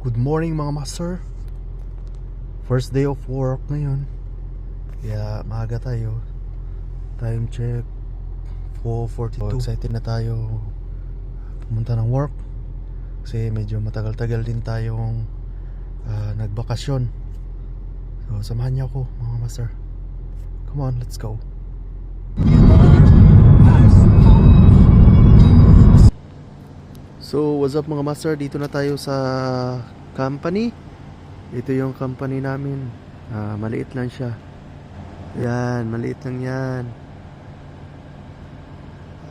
Good morning mga master. First day of work ngayon. Kaya maaga tayo. Time check 4:42. So, excited na tayo pumunta ng work. Kasi medyo matagal-tagal din tayong nagbakasyon. So samahan niyo ako mga master. Come on, let's go. So what's up mga master, dito na tayo sa company. Ito yung company namin. Maliit lang siya. Yan, maliit lang yan.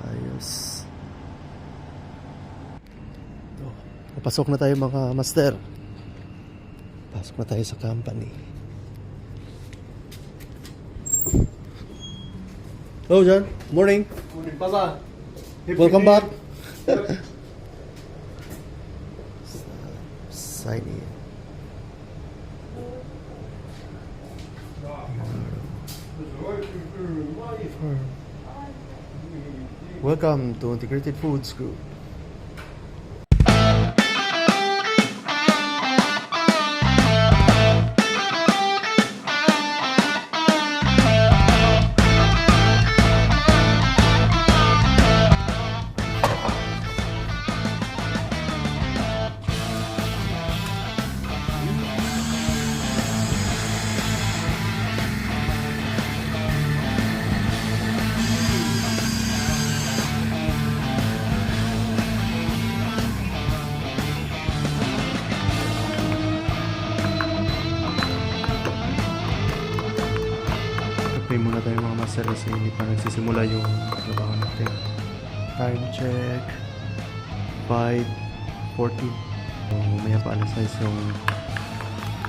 Ayos. Papasok na tayo mga master. Pasok na tayo sa company. Hello John, morning. Morning, Papa. Welcome back. Sign in. Welcome to Integrated Foods Group. Pray muna tayo mga master kasi hindi pa nagsisimula yung trabaho natin. Time check 5:40. So, mamaya pa alas 6 yung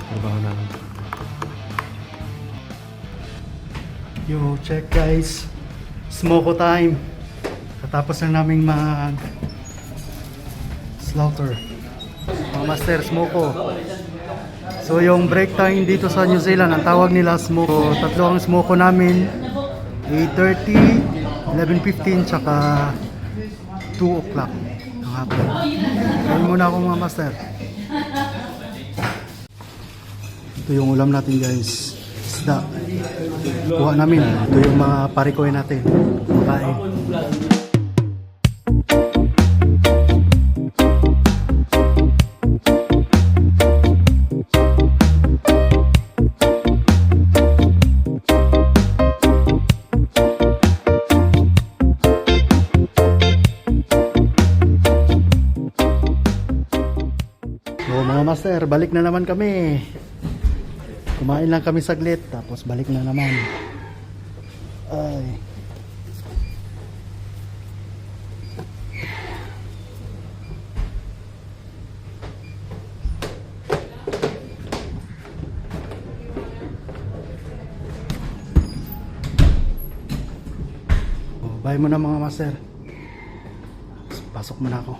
trabaho namin. Yo, check guys, smoko time. Katapos lang naming mag slaughter mga master, smoko. So yung break time dito sa New Zealand, ang tawag nila smoko. Tatlo ang smoko namin, 8:30, 11:15, tsaka 2 o'clock ng hapon. Kain muna ako mga master. Ito yung ulam natin guys, isda. Kuha namin, ito yung mga parikoy natin. Kain. Mga master, balik na naman kami. Kumain lang kami saglit, tapos balik na naman. Ay. Bye muna mga master. Pasok muna ako.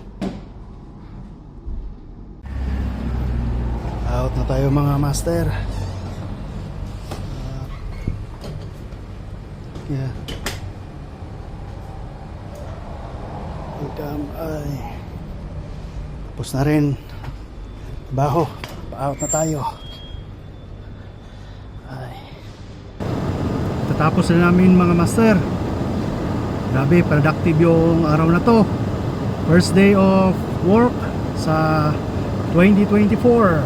Out na tayo mga master. Yeah. Welcome. Ay. Tapos na rin. Baho. Pa-out na tayo. Ay. Tatapos na namin mga master. Grabe, productive yung araw na to. First day of work sa 2024.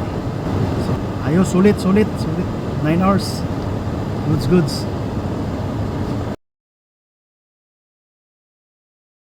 Ayos, sulit. 9 hours. Goods.